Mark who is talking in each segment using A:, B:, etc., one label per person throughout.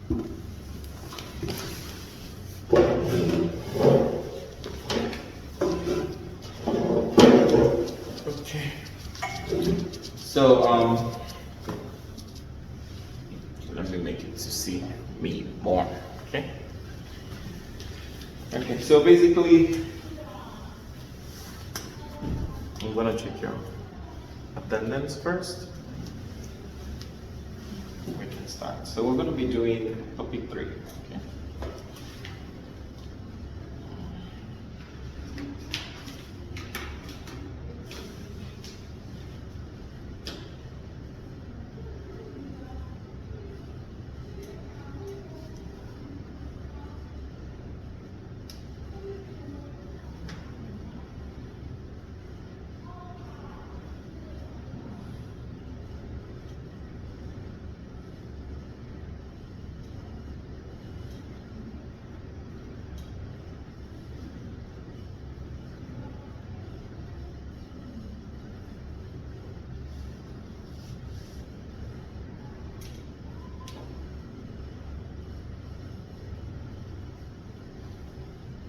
A: Okay. So let me make it to see me more. Okay. Okay. So basically, I'm gonna check your attendance first. We can start. So we're gonna be doing topic 3. Okay.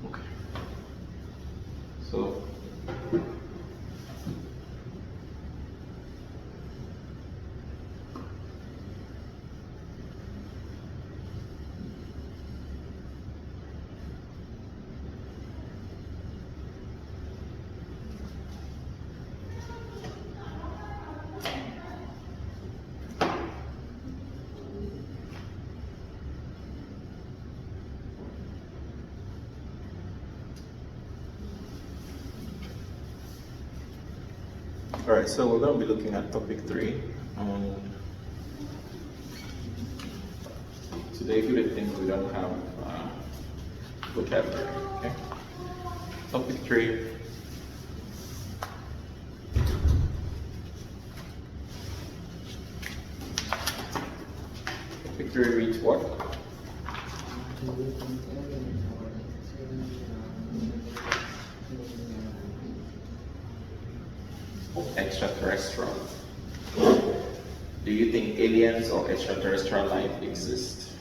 A: Okay. So all right, so we're going to be looking at topic 3. Today, good things we don't have vocabulary. Okay. Topic 3. Topic 3 reads what? Extraterrestrial. Do you think aliens or extraterrestrial life exist?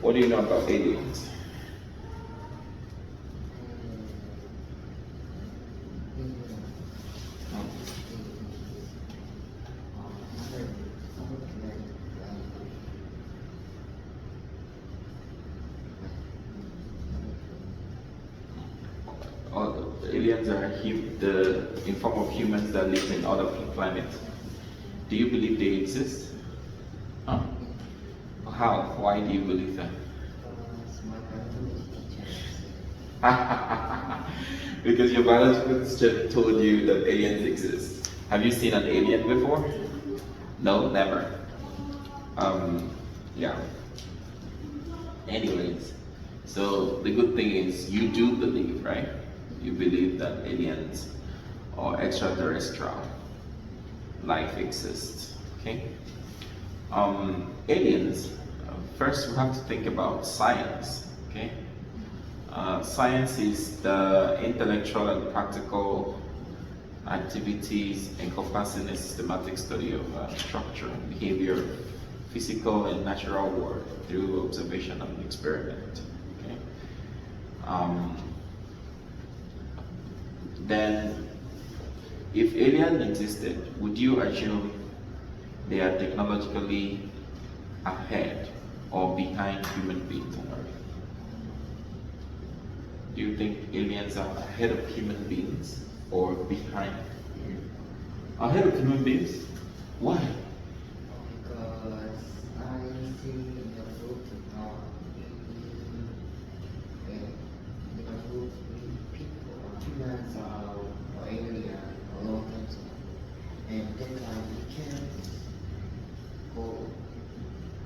A: What do you know about aliens? Aliens are in form of humans that live in other planets. Do you believe they exist? Huh? How? Why do you believe that? Because your biologist just told you that aliens exist. Have you seen an alien before? No, never. Yeah. Anyways, so the good thing is you do believe, right? You believe that aliens or extraterrestrial life exists. Okay. Aliens. First, we have to think about science. Okay. Science is the intellectual and practical activities encompassing a systematic study of structure and behavior, physical and natural world through observation and experiment. Okay. Then, if alien existed, would you assume they are technologically ahead or behind human beings on Earth? Do you think aliens are ahead of human beings or behind? Ahead of human beings? Why?
B: Because I see in the book in the book people humans are alien a long time ago, and then we can go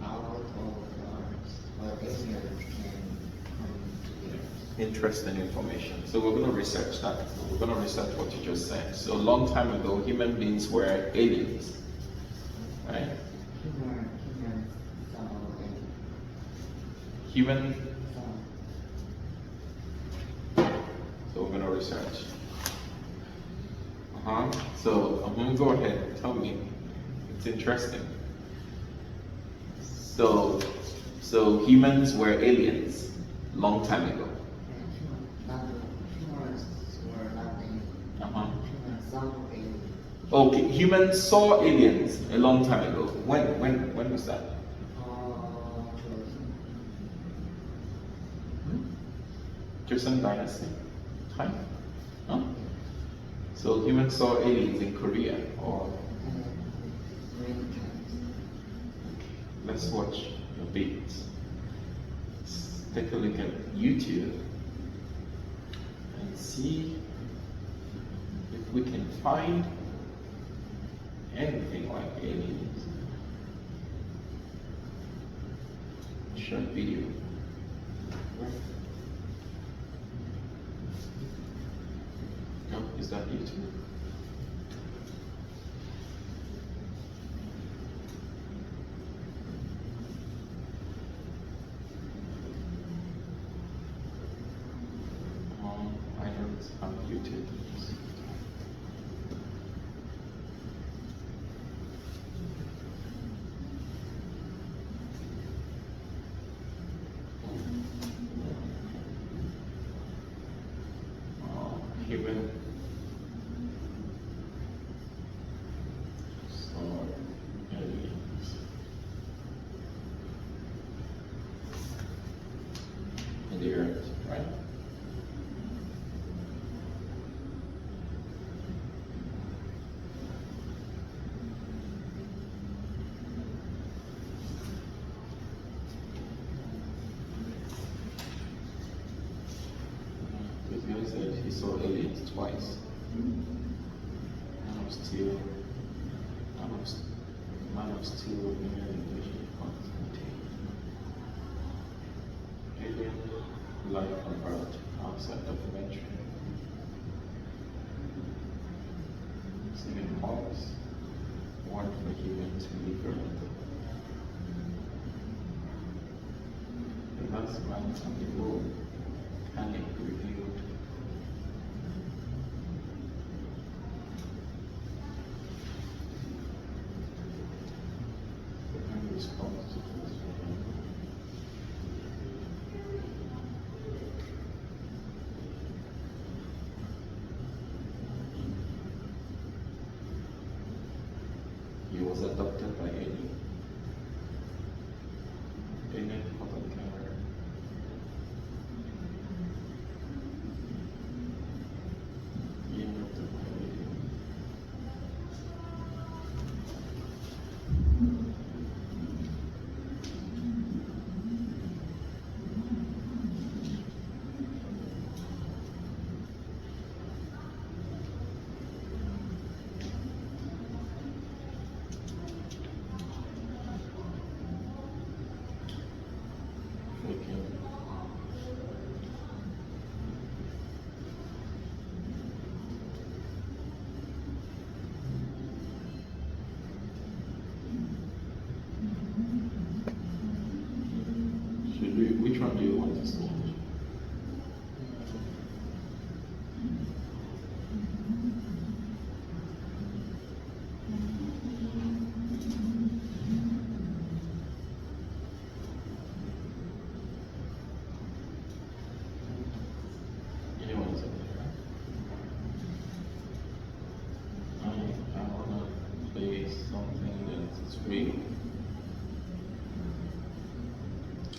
B: out of Earth, but aliens can come to the Earth.
A: Interesting information. So we're going to research that. We're going to research what you just said. So a long time ago, human beings were aliens, right? Human. So we're going to research. So go ahead. Tell me. It's interesting. So So humans were aliens long time ago.
B: Humans were nothing.
A: Uh-huh.
B: Humans saw aliens.
A: Okay, humans saw aliens a long time ago. When was that? Joseon Dynasty time? Huh? So humans saw aliens in Korea, or
B: Many times.
A: let's watch a bit. Let's take a look at YouTube and see if we can find anything like aliens. Short video. No, is that YouTube? I don't have YouTube. Human. So, aliens. In the earth, right? This guy said he saw aliens twice. Man of Steel. Man of Steel. Alien life on Earth. Outside documentary. Saving Mars. One for humans to leave Earth. The last man on the moon. Panic revealed. The response to this. He was adopted by alien. Alien photo camera. He adopted by alien. Freaking. Which one do you want us to watch? Anyone's up there. I wanna play something that's real.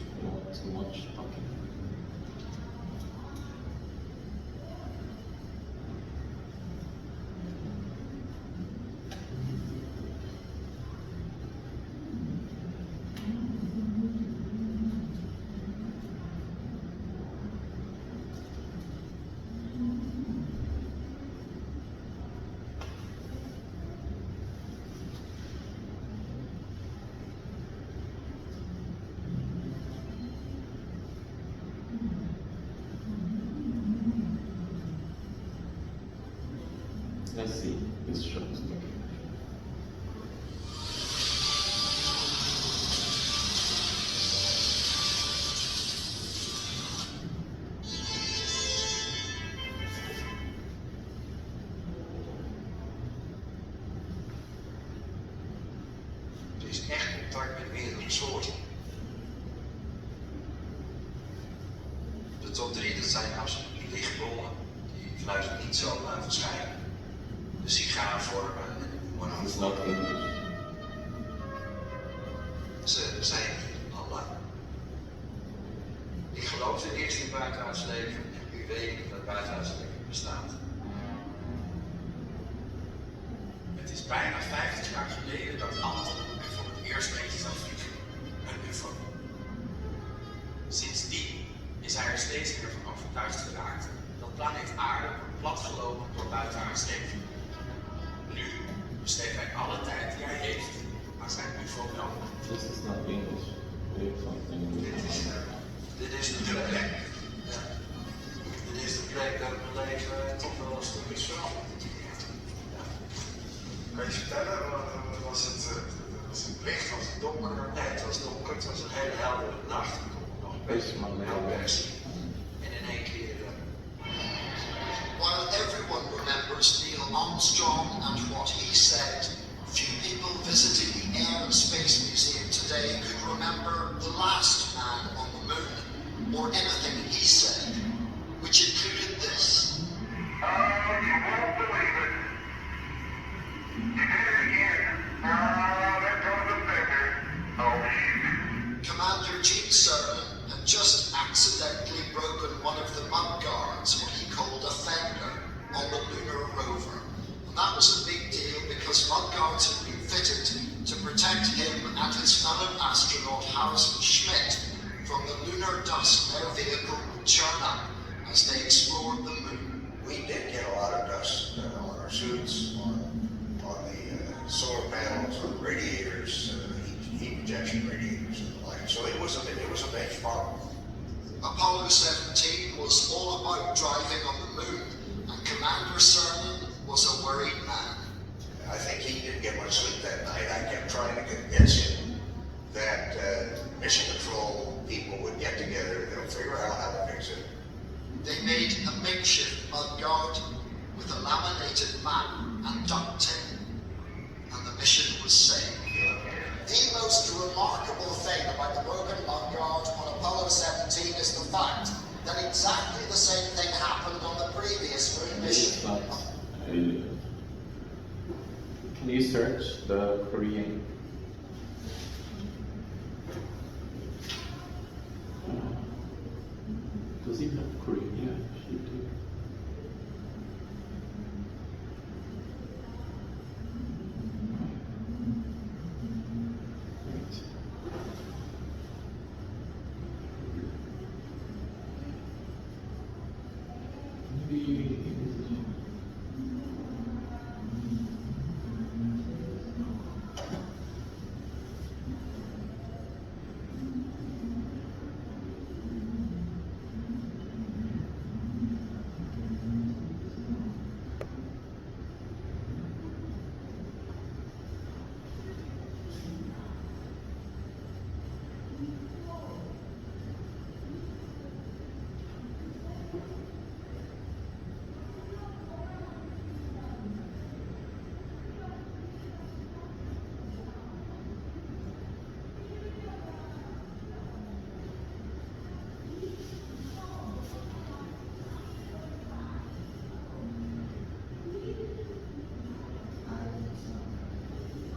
A: I don't want too much talking. Let's see this short documentary.
C: Er is echt contact met meerdere soorten. De top 3, dat zijn absoluut lichtbronnen die vanuit het niet zo verschijnen. De sigaarvormen en de monofonen.
A: It's not English.
C: Ze zijn Allah. Ik geloofde eerst in buitenaards leven en nu weet ik dat buitenaards leven bestaat. Het is bijna 50 jaar geleden dat Anton er voor het eerst eentje zag vliegen. Een UFO. Sindsdien is hij er steeds meer van overtuigd geraakt dat planeet Aarde wordt platgelopen door buitenaards leven. Nu besteedt hij alle tijd die hij heeft aan zijn UFO-melding.
A: This is not English. We have something in
C: Dit is de plek. Ja. Dit is de plek dat mijn leven toch wel een stuk is veranderd. Ja. Kan je vertellen, was het licht, was het donker? Nee, het was donker, het was een hele heldere nacht. Ik kon nog een beetje melkberg zien. En in één keer...
D: While everyone remembers Neil Armstrong and what he said, few people visiting the Air and Space Museum today could remember the last man on the moon, or anything he said, which included this.
E: You won't believe it. You did it again. There goes the finger. Oh, shoot.
D: Commander Gene Cernan had just accidentally broken one of the mud guards, what he called a fender, on the lunar rover. And that was a big deal because mud guards had been fitted to protect him and his fellow astronaut Harrison Schmitt from the lunar dust their vehicle would churn up as they explored the moon.
C: We did get a lot of dust on our suits, on the solar panels, on the radiators, heat rejection radiators and the like. So it was a benchmark.
D: Apollo 17 was all about driving on the moon, and Commander Cernan was a worried man.
C: I think he didn't get much sleep that night. I kept trying to convince him that mission control people would get together and they'll figure out how to fix it.
D: They made a makeshift mud guard with a laminated map and duct tape, and the mission was saved. The most remarkable thing about the broken mud guard on Apollo 17 is the fact that exactly the same thing happened on the previous moon mission.
A: It's not alien. Can you search the Korean? Does he have Korean? Yeah, she do. Right. Maybe.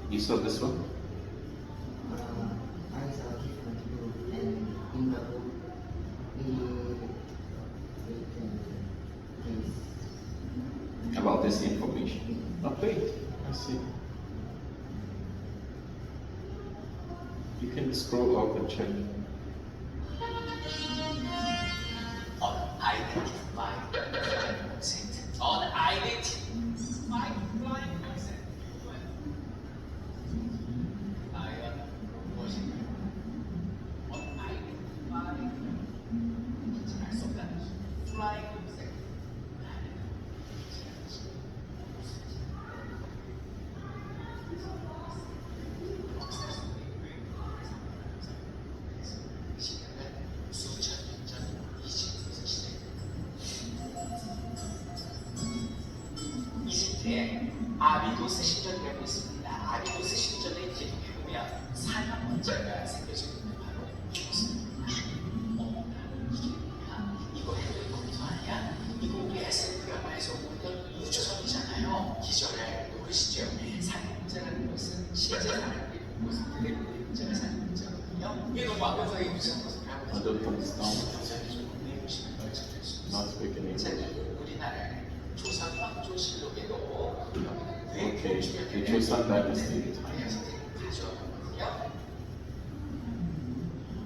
A: You saw this one?
B: I saw a different book, and in the book, it
A: About this information. Oh, wait, I see. You can scroll up and check.
F: Unidentified flight concept. Unidentified flight concept. 아비도스 신전이 되고 있습니다. 아비도스 신전에 이제 보면 사냥 문제가 생겨지고 있는 바로 이것입니다. 이게 이거 거의 무슨 것을 하고
A: I don't understand.
F: 보시면 널찍할 수
A: Not
F: 있어요.
A: speaking
F: 자,
A: English.
F: 우리나라의 조선 왕조실록에도
A: Okay, the Joseon Dynasty time.
F: 가져왔거든요.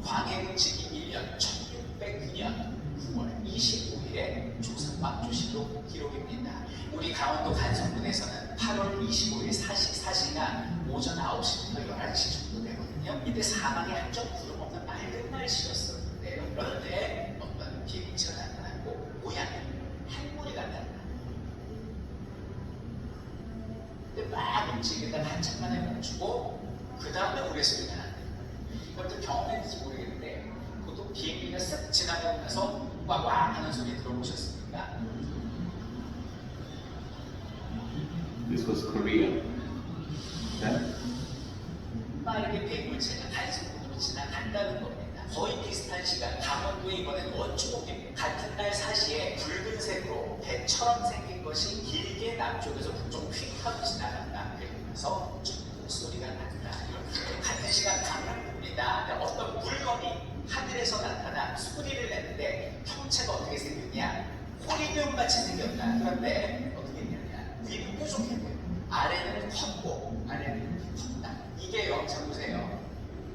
F: 광해군직이 1년 1609년 9월 25일에 조선 왕조실록 기록입니다. 우리 강원도 간성군에서는 8월 25일 사시가 오전 9시부터 11시 정도 되거든요. 이때 사방에 한점 구름 없는 맑은 날씨였었는데요. 그런데 어떤 비행체가 나타났고 모양이 햇물이가 나타났다. 근데 막 움직이다가 한참 만에 멈추고 그 다음에 우레 소리가 나요. 이것도 경험했는지 모르겠는데 그것도 비행기가 쓱 지나가고 나서 꽉꽉 하는 소리 들어보셨습니까?
A: This was Korea. Yeah?
F: 빠르게 백물체가 달성으로 지나간다는 겁니다. 거의 비슷한 시간, 강원도에 이번엔 원주목입니다. 같은 날 사시에 붉은색으로 배처럼 생긴 것이 길게 남쪽에서 북쪽 휙 하고 지나간다. 그러면서 중국 소리가 난다. 같은 시간 강릉입니다. 어떤 물건이 하늘에서 나타나 소리를 내는데 형체가 어떻게 생겼냐? 호리병같이 생겼다. 그런데 어떻게 했냐면 위는 뾰족했고요. 아래는 컸고 아래는 컸다. 이게요. 자 보세요.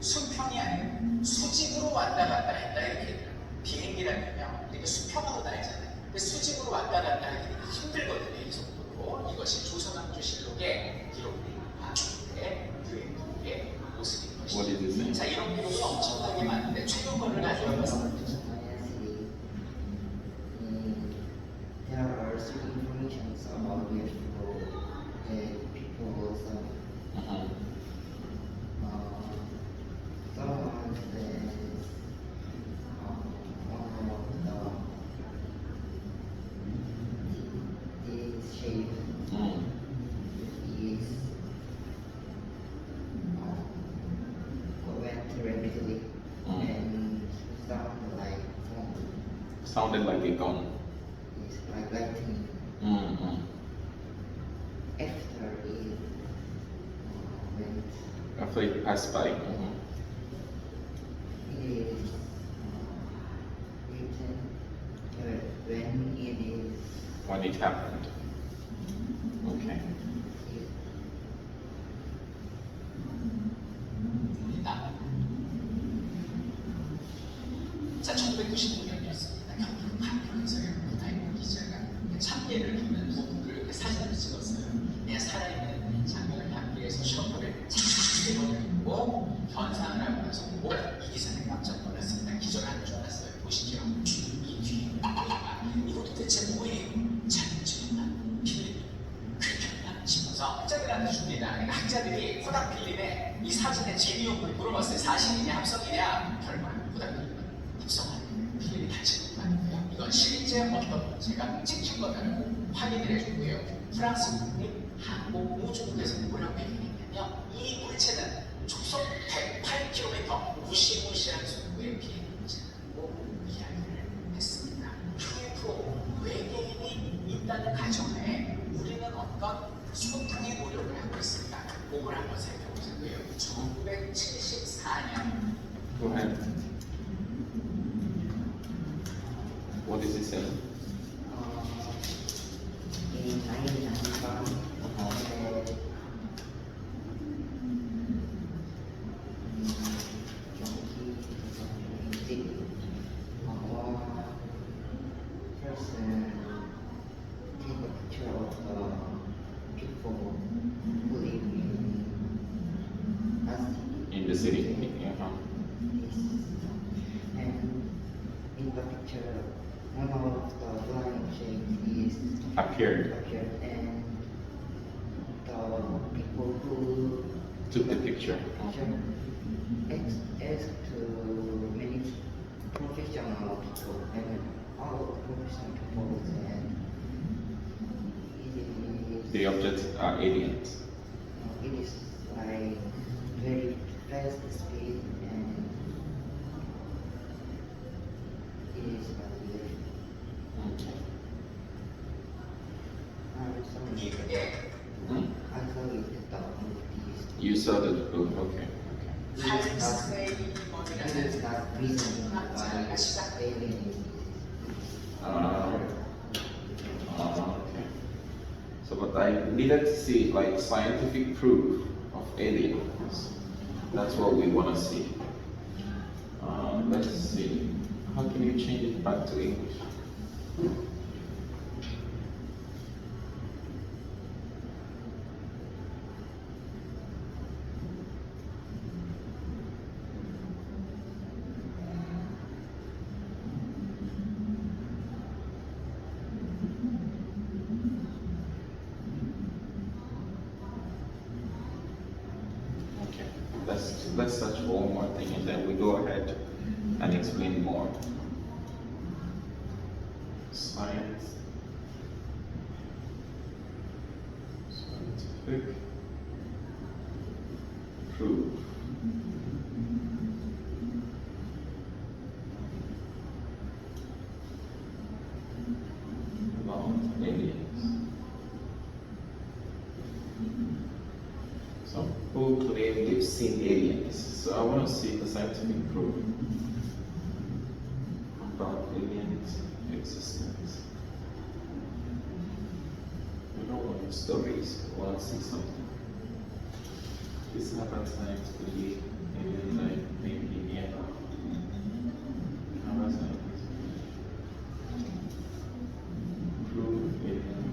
F: 수평이 아니에요. 수직으로 왔다 갔다 했다 이렇게 되더라고요. 비행기라면요. 이렇게 수평으로 날잖아요. 근데 수직으로 왔다 갔다 하기 힘들거든요. 이 속도로. 이것이 조선왕조실록에 기록된 그의 모습인
A: What did it
F: 것이죠.
A: say?
F: 자 이런 기록이 엄청나게 많은데 최근 거를 가져와 봤습니다.
B: There are certain informations about UFO that people some
A: Uh-huh.
B: someone says one of this shape
A: Mm.
B: is went rapidly and sound like phone.
A: Sounded like a gun.
B: It's like lightning.
A: Mm-hmm.
B: After it went,
A: After it passed by. Mm-hmm.
B: it is written when it is
A: When it happened. Okay.
B: it,
F: 자, 1996년이었습니다. 경북 가평에서요. 부타임 기자가 참깨를 키우는 부부를 사진을 찍었어요. 그냥 살아있는 장면을 함께해서 셔터를 착착 내려놓고 현상을 하고 나서 보고 이 기사는 깜짝 놀랐습니다. 기절하는 줄 알았어요. 보시죠. 이 뒤에 뭐야? 이거 도대체 뭐예요? 잘못 찍었나? 필름 긁혔나? 싶어서 학자들한테 줍니다. 그러니까 학자들이 코닥 필름에 이 사진의 재미용을 물어봤어요. 사실이냐 합성이냐? 결과 코닥 필름은 합성한 필름이 닫히는 거 아니고요. 이건 실제 어떤 문제가 찍힌 거라고 확인을 해주고요. 프랑스 국립 항공우주국에서 뭐라고 얘기했냐면 이 물체는 초속 108km 무시무시한 속도의 비행 물체라고 이야기를 했습니다. UFO 외계인이 있다는 가정에 우리는 어떤 소통의 노력을 하고 있습니다. 그걸 한번 살펴보자고요. 1974년
A: Go ahead. What does it say?
B: in 1995 that person take a picture of people who live in us.
A: In the city. Uh-huh.
B: And in the picture, one of the flying objects is
A: Appeared.
B: appeared, and the people who
A: Took the picture.
B: asked to many professional people, and all professional people said
A: The objects are aliens.
B: it is like very fast speed, and it is like
A: Okay.
F: 이게
A: Hmm?
B: I saw it at the movies.
A: You saw the book. Okay. Okay.
F: 발스웨이 머리가
B: This is not reason why it's alien.
A: Okay. So, but I needed to see like scientific proof of aliens. That's what we want to see. Let's see. How can you change it back to English? Okay, let's search for one more thing and then we go ahead and explain more. Science. Scientific proof. About aliens. Some people claim they've seen aliens, so I want to see the scientific proof about aliens' existence. We don't want stories, we want to see something. This happens times believe aliens are maybe nearby. How was that? Proof alien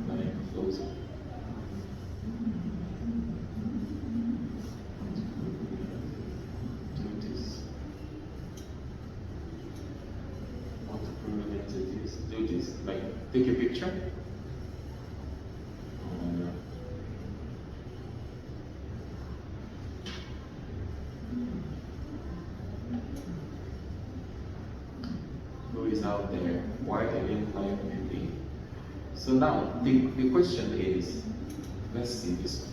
A: life flows. Do this. Want to prove it to this? Do this. Like, take a picture. Oh my God. Who is out there? Why alien life may be? So now, the question is, let's see this one.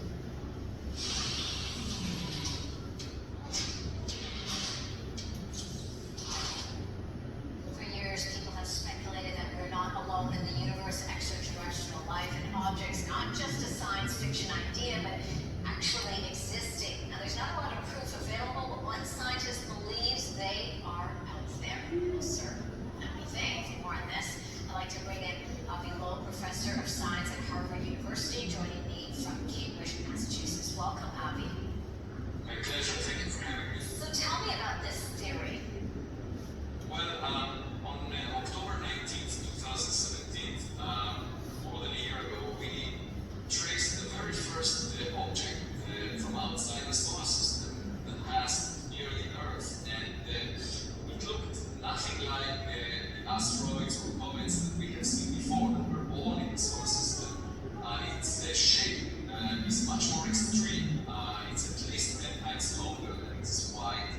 G: For years, people have speculated that we're not alone in the universe, extraterrestrial life and objects, not just a science fiction idea, but actually existing. Now, there's not a lot of proof available, but one scientist believes they are out there. Yes, sir. Let me think. For more on this, I'd like to bring in Avi Loeb, Professor of Science at Harvard University, joining me from Cambridge, Massachusetts. Welcome, Avi.
C: My pleasure. Thank you for having me.
G: So tell me about this theory.
C: Well, on October 19th, 2017, more than a year ago, we traced the very first object from outside the solar system that passed near the Earth, and it looked nothing like the asteroids or comets that we have seen before that were born in the solar system. Its shape is much more extreme. It's at least 10 times longer than it's wide.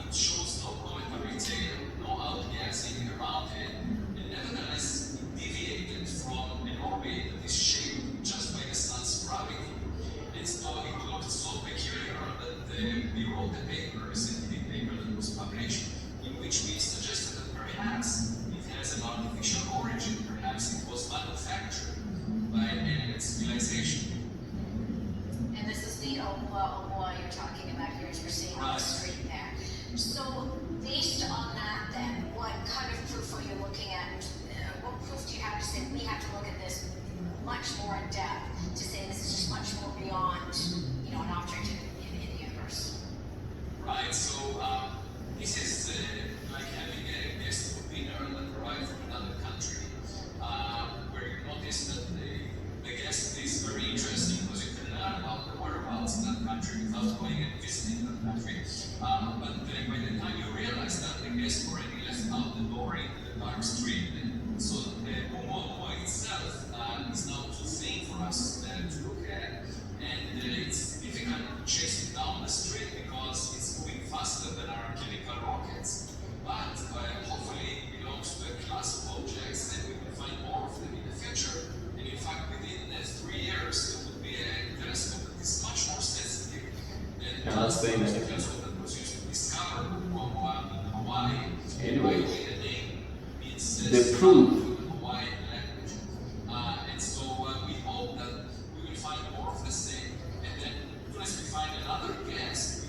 C: It shows no cometary tail, no outgassing around it, and nevertheless it deviated from an orbit that is shaped just by the sun's gravity. And so it looked so peculiar that we wrote a paper, a scientific paper that was published, in which we suggested that perhaps it has an artificial origin, perhaps it was manufactured by an alien civilization.
G: And this is the Oumuamua you're talking about here, as you're seeing on the
C: Right.
G: screen there. So, based on that, then, what kind of proof are you looking at? What proof do you have to say we have to look at this much more in depth to say this is just much more beyond, an object in the universe?
C: Right, so this is like having a guest for dinner that arrived from another country, where you notice that the guest is very interesting because you can learn about the whereabouts in that country without going and visiting that country. But by the time you realize that the guest already left out the door into the dark street, and so Oumuamua itself is now too thin for us to look at, and it's difficult to chase it down the street because it's moving faster than our chemical rockets. But hopefully it belongs to a class of objects, and we will find more of them in the future. And in fact, within 3 years, there would be a telescope that is much more sensitive. And
A: I'm not saying
C: that's the
A: anything.
C: telescope that was used to discover Oumuamua in Hawaii.
A: Anyway,
C: The name means
A: the proof.
C: in the Hawaiian language. And so we hope that we will find more of the same. And then, as we find another guest, we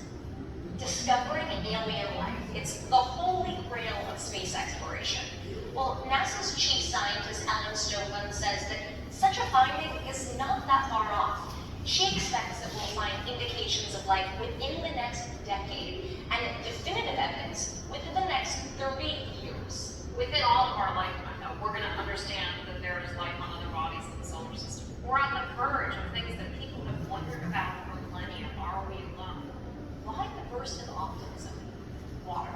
G: Well, NASA's chief scientist, Alan Stokely, says that such a finding is not that far off. She expects that we'll find indications of life within the next decade and definitive evidence within the next 30 years.
H: Within all of our lifetime, though, we're going to understand that there is life on other bodies in the solar system. We're on the verge of things that people have wondered about for millennia. Are we alone?
G: Why the burst of optimism? Water.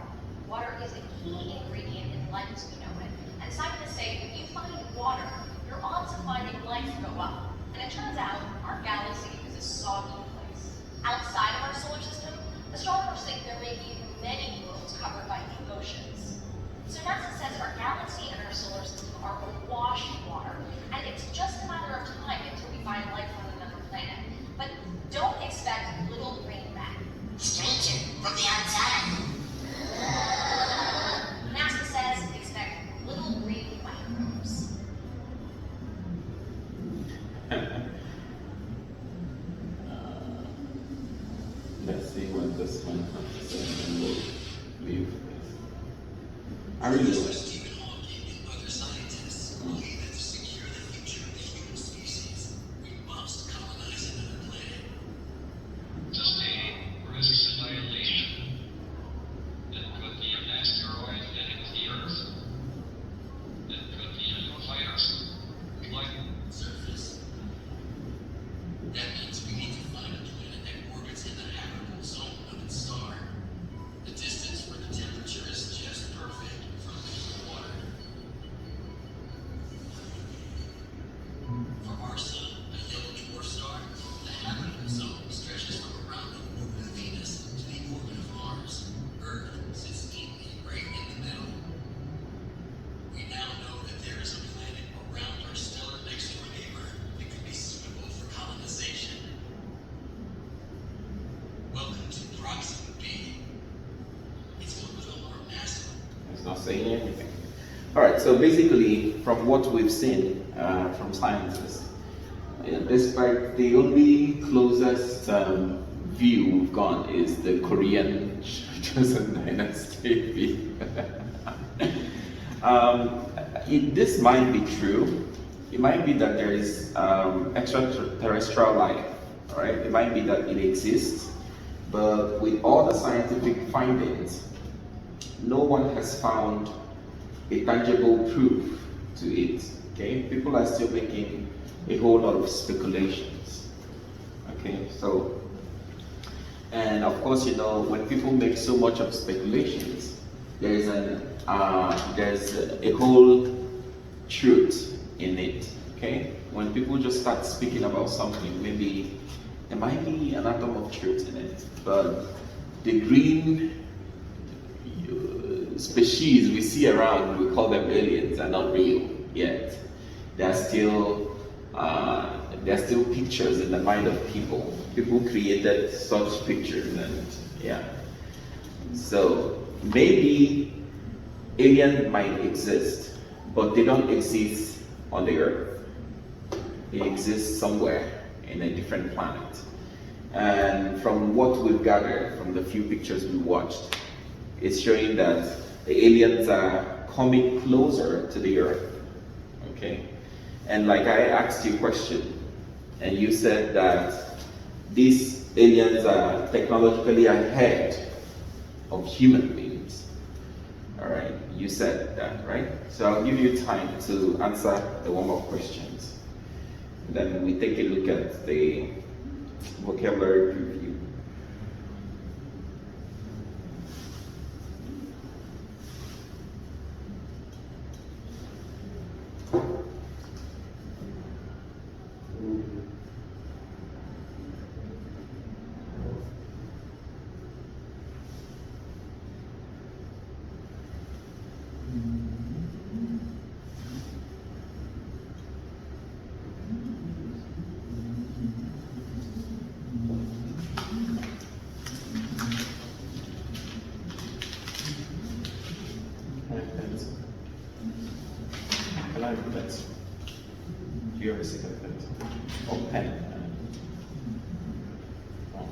G: Water is a key ingredient in life as we know it. And scientists say if you find water, your odds of finding life go up. And it turns out our galaxy is a soggy place. Outside of our solar system, astronomers think there may be many worlds covered by deep oceans. So NASA says our galaxy and our solar system are awash in water, and it's just a matter of time until we find life on another planet. But don't expect little green men.
I: Stranger from the outside.
G: NASA says expect little green microbes.
A: Let's see what this one has to say and we'll leave this. I really like
D: Stephen Hawking and other scientists believe that to secure the future of the human species, we must colonize another planet.
E: Sustaining risks annihilation. It could be an asteroid hitting the Earth. It could be a new virus. Like
D: Surface. That means we need to find a planet that orbits in the habitable zone of its star. The distance where the temperature is just perfect for liquid water. For our sun, a yellow dwarf star, the habitable zone stretches from around the orbit of Venus to the orbit of Mars. Earth sits neatly right in the middle. We now know that there is a planet around our stellar next-door neighbor that could be suitable for colonization. Welcome to Proxima B. It's a little more massive.
A: It's not saying anything. All right, so basically, from what we've seen from scientists, despite the only closest view we've gone is the Korean Joseon Dynasty view. This might be true. It might be that there is extraterrestrial life, all right? It might be that it exists, but with all the scientific findings, no one has found a tangible proof to it, okay? People are still making a whole lot of speculations, okay? So, and of course, you know, when people make so much of speculations, there's a whole truth in it, okay? When people just start speaking about something, maybe there might be an atom of truth in it, but the green species we see around, we call them aliens, are not real yet. They're still pictures in the mind of people. People created such pictures, and yeah. So maybe aliens might exist, but they don't exist on the Earth. They exist somewhere in a different planet. And from what we've gathered from the few pictures we watched, it's showing that the aliens are coming closer to the Earth, okay? And like I asked you a question, and you said that these aliens are technologically ahead of human beings. All right, you said that, right? So I'll give you time to answer the warm-up questions. Then we take a look at the vocabulary review. Pencil. Do you have a second pencil? Oh, pen. Oh.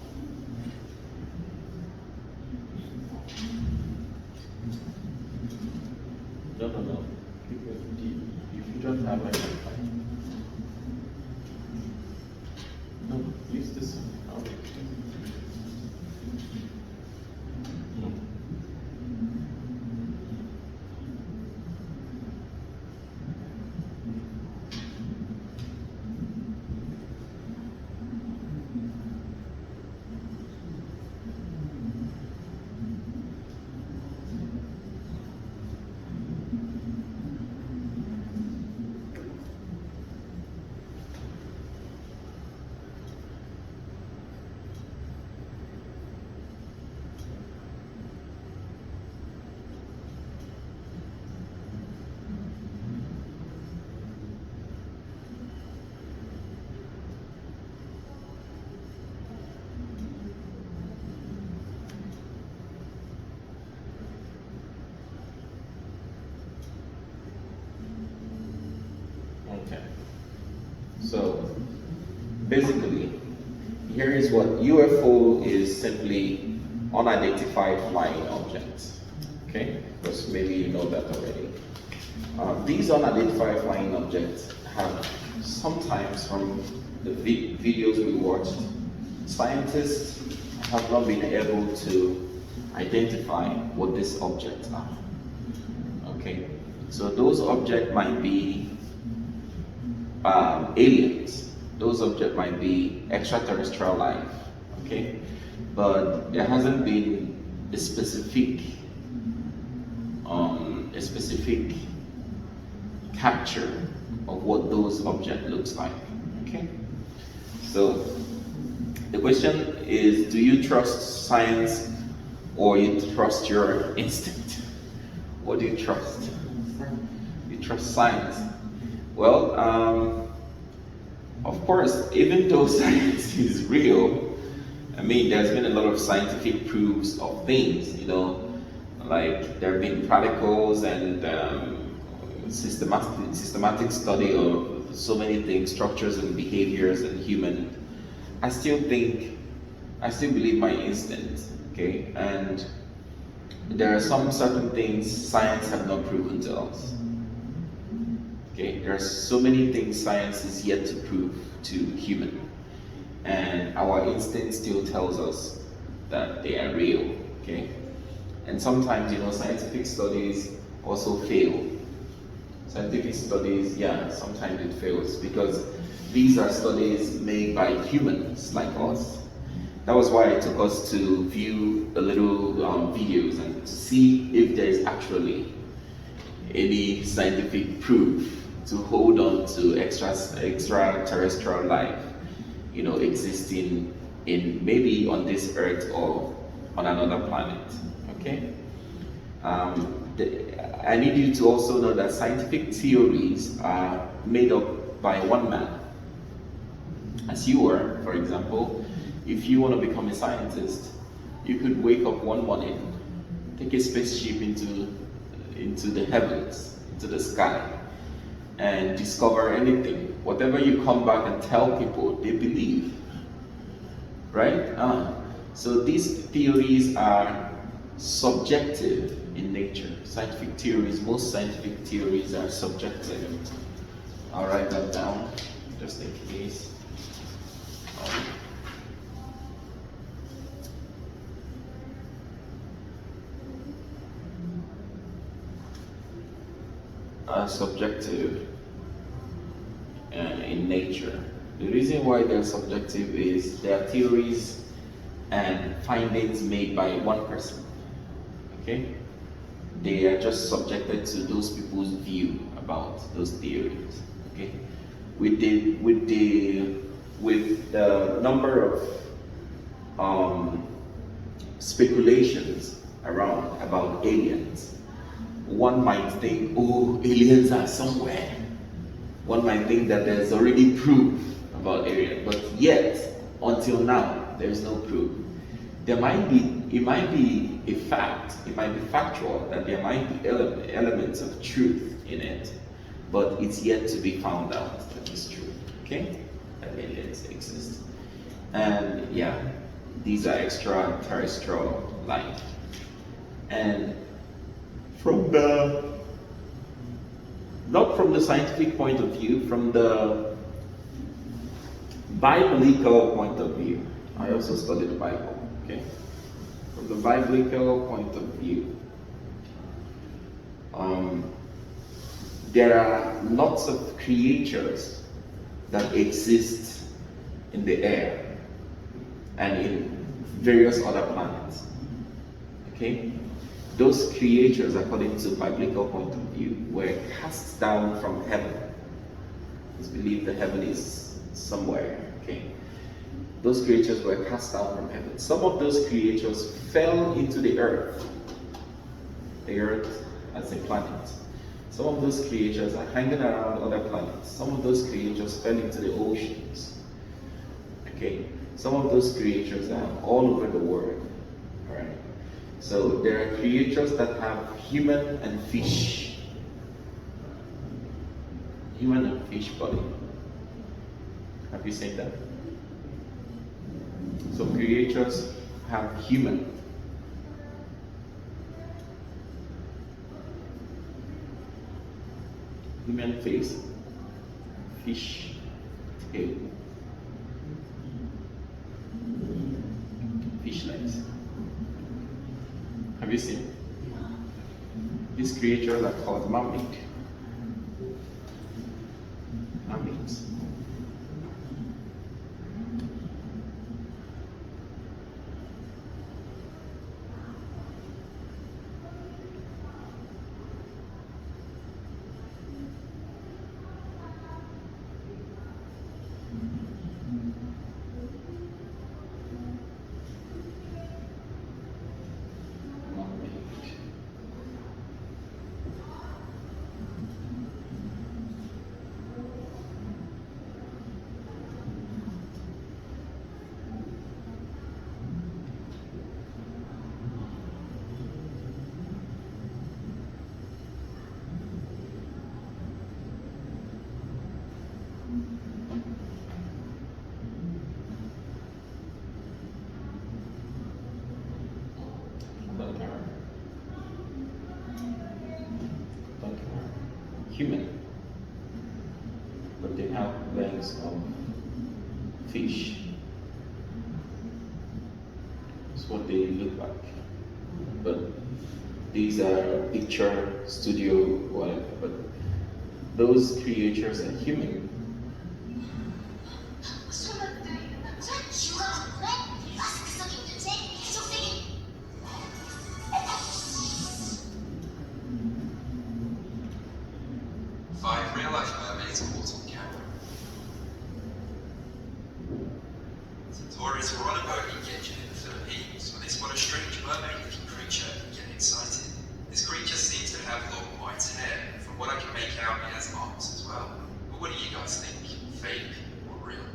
A: No. If you don't have any, no, use this one. Okay. Okay. So basically, here is what UFO is: simply unidentified flying objects. Okay, because maybe you know that already. These unidentified flying objects have sometimes, from the videos we watched, scientists have not been able to identify what these objects are. Okay, so those objects might be aliens. Those objects might be extraterrestrial life. Okay, but there hasn't been a specific capture of what those objects looks like. Okay, so the question is, do you trust science or you trust your instinct? What do you trust? You trust science. Well, of course, even though science is real, I mean, there's been a lot of scientific proofs of things, you know, like there have been particles and systematic study of so many things, structures and behaviors and human. I still believe my instinct, okay? And there are some certain things science have not proven to us. Okay, there are so many things science is yet to prove to human, and our instinct still tells us that they are real. Okay, and sometimes, you know, scientific studies also fail. Scientific studies, yeah, sometimes it fails because these are studies made by humans like us. That was why it took us to view a little videos and to see if there is actually any scientific proof to hold on to extraterrestrial life, you know, existing in maybe on this earth or on another planet. Okay, I need you to also know that scientific theories are made up by one man. As you are, for example, if you want to become a scientist, you could wake up one morning, take a spaceship into the heavens, into the sky, and discover anything. Whatever you come back and tell people, they believe. Right? So these theories are subjective in nature. Scientific theories, most scientific theories are subjective. I'll write that down just in case. Subjective in nature. The reason why they're subjective is they are theories and findings made by one person. Okay? They are just subjected to those people's view about those theories. Okay? With the number of speculations around about aliens, one might think, oh, aliens are somewhere. One might think that there's already proof about aliens, but yet, until now, there's no proof. It might be a fact, it might be factual that there might be elements of truth in it, but it's yet to be found out that it's true, okay? That aliens exist. And yeah, these are extraterrestrial life. And from the not from the scientific point of view, from the biblical point of view. I also study the Bible, okay? From the biblical point of view, there are lots of creatures that exist in the air and in various other planets. Okay? Those creatures, according to biblical point of view, were cast down from heaven. It's believed the heaven is somewhere. Okay? Those creatures were cast down from heaven. Some of those creatures fell into the earth as a planet. Some of those creatures are hanging around other planets. Some of those creatures fell into the oceans. Okay? Some of those creatures are all over the world. Alright? So there are creatures that have human and fish body. Have you seen that? Some creatures have human face, fish tail, fish legs. Have you seen? These creatures are called mermaids. Mermaids. Human, but they have legs of fish. That's what they look like. But these are picture, studio, whatever. But those creatures are human.
E: Five real-life mermaids caught on camera. So tourists were on a boat in Gyeonggi in the Philippines when they spot a strange mermaid-looking creature and get excited. This creature seems to have long white hair. From what I can make out, it has arms as well. But what do you guys think? Fake or real?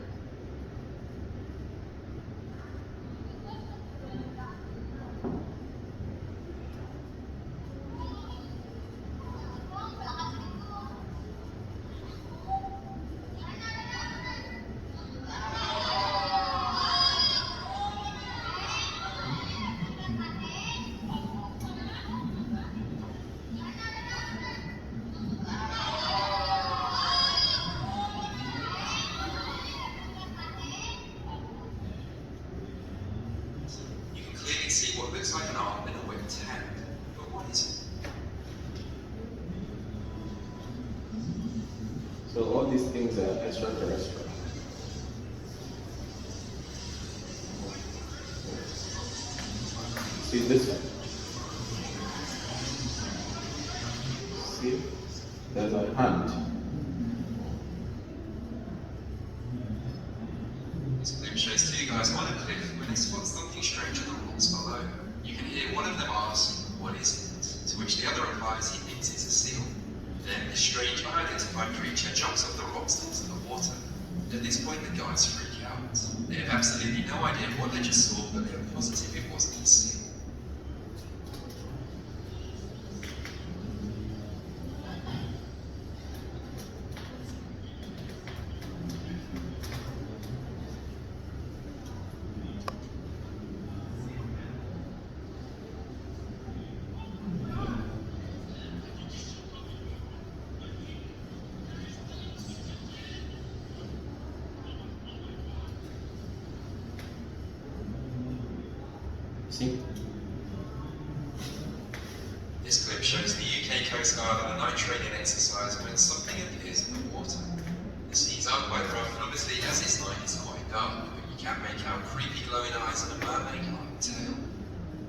E: See what looks like an arm in a webbed hand. But what is it?
A: So all these things are extraterrestrial. See this one? See? There's a hand.
E: This clip shows two guys on a cliff when they spot something strange on the rocks below. You can hear one of them ask, "What is it?" To which the other replies he thinks it's a seal. Then this strange unidentified creature jumps off the rocks into the water. At this point the guys freak out. They have absolutely no idea what they just saw, but they are positive it wasn't a seal.
A: See?
E: This clip shows the UK Coast Guard on a night training exercise when something appears in the water. The seas are quite rough, and obviously as it's night it's quite dark, but you can make out creepy glowing eyes and a mermaid-like tail.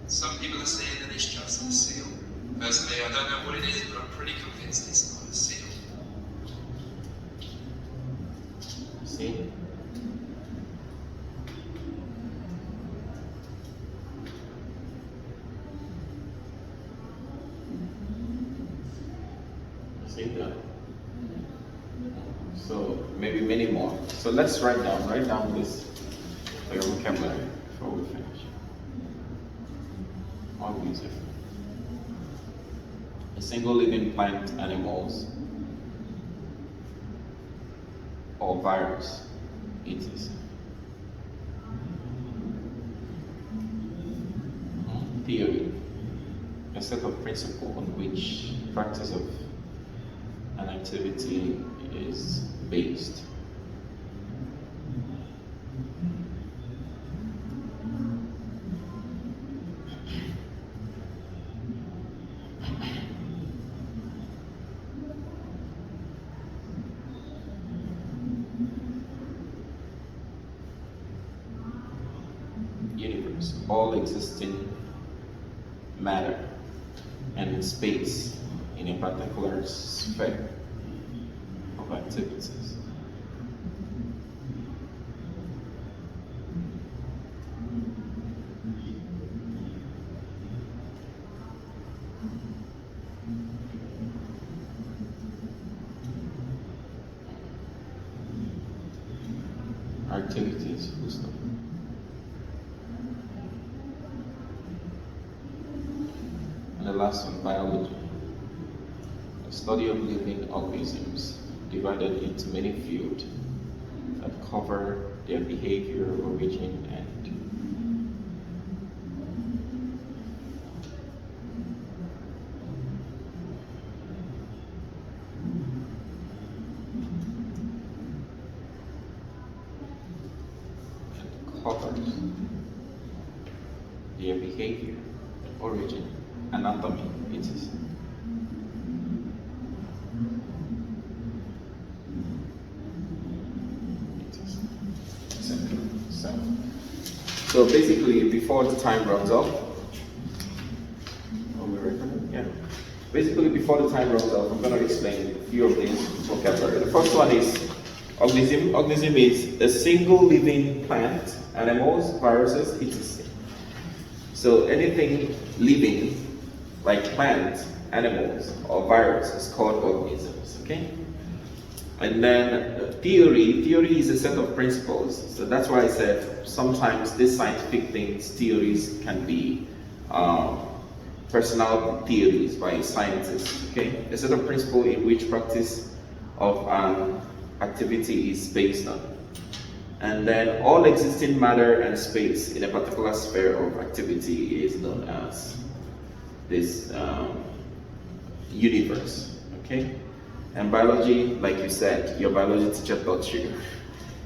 E: Some people are saying that it's just a seal. Personally, I don't know what it is, but I'm pretty convinced it's not a seal.
A: See? See that? So maybe many more. So let's write down this vocabulary before we finish. Organism. A single living plant, animals, or virus, etc. Theory. A set of principles on which practice of an activity is based. Universe, all existing matter and space in a particular sphere of activities. Activities, full stop. And the last one, biology. A study of living organisms divided into many fields that cover their behavior, origin, and covers their behavior, origin, anatomy, etc. So basically, before the time runs out, Basically, before the time runs out, I'm going to explain a few of these vocabulary. The first one is organism. Organism is a single living plant, animals, viruses, etc. So anything living, like plants, animals, or viruses, is called organisms. Okay. And then theory is a set of principles. So that's why I said sometimes these scientific things, theories can be personal theories by scientists. Okay, a set of principles in which practice of an activity is based on. And then all existing matter and space in a particular sphere of activity is known as this universe. Okay. And biology, like you said, your biology teacher taught you,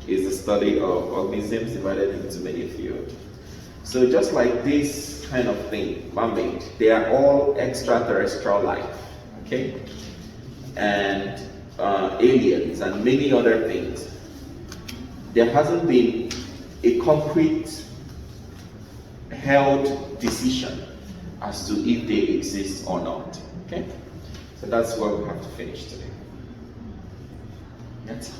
A: is the study of organisms divided into many fields. So just like this kind of thing, man-made, they are all extraterrestrial life, okay? And aliens and many other things. There hasn't been a concrete held decision as to if they exist or not, okay? So that's what we have to finish today. That's